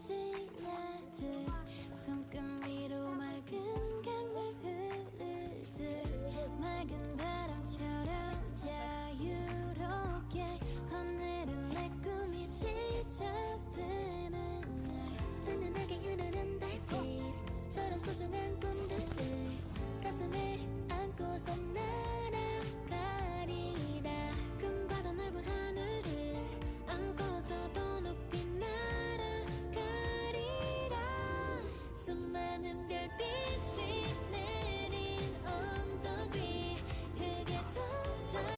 지나들 손금 위로 맑은 강물 흐르듯 맑은 바람처럼 자유롭게 오늘은 내 꿈이 시작되는 날 은은하게 흐르는 달빛처럼 소중한 꿈들을 가슴에 안고서 날아가리라 금바다 넓은 하늘을 안고서 더 높이 날아가리라 수많은 별빛